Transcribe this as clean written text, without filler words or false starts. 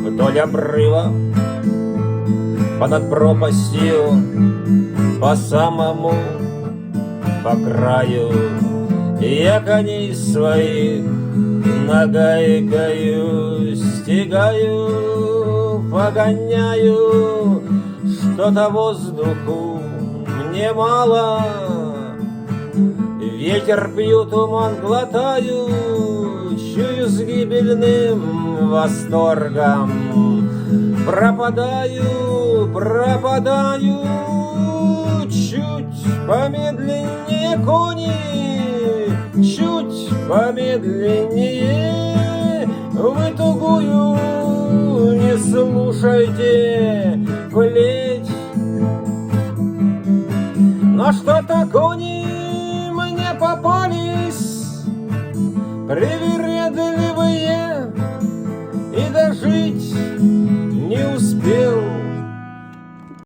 Вдоль обрыва, понад пропастью, по самому, по краю, я коней своих нагайкою стигаю, погоняю, что-то воздуху мне мало. Ветер пью, туман глотаю, чую с гибельным восторгом. Пропадаю, пропадаю, чуть помедленнее кони, чуть помедленнее. Вы тугую не слушайте плеть, но что-то кони мне попались, привели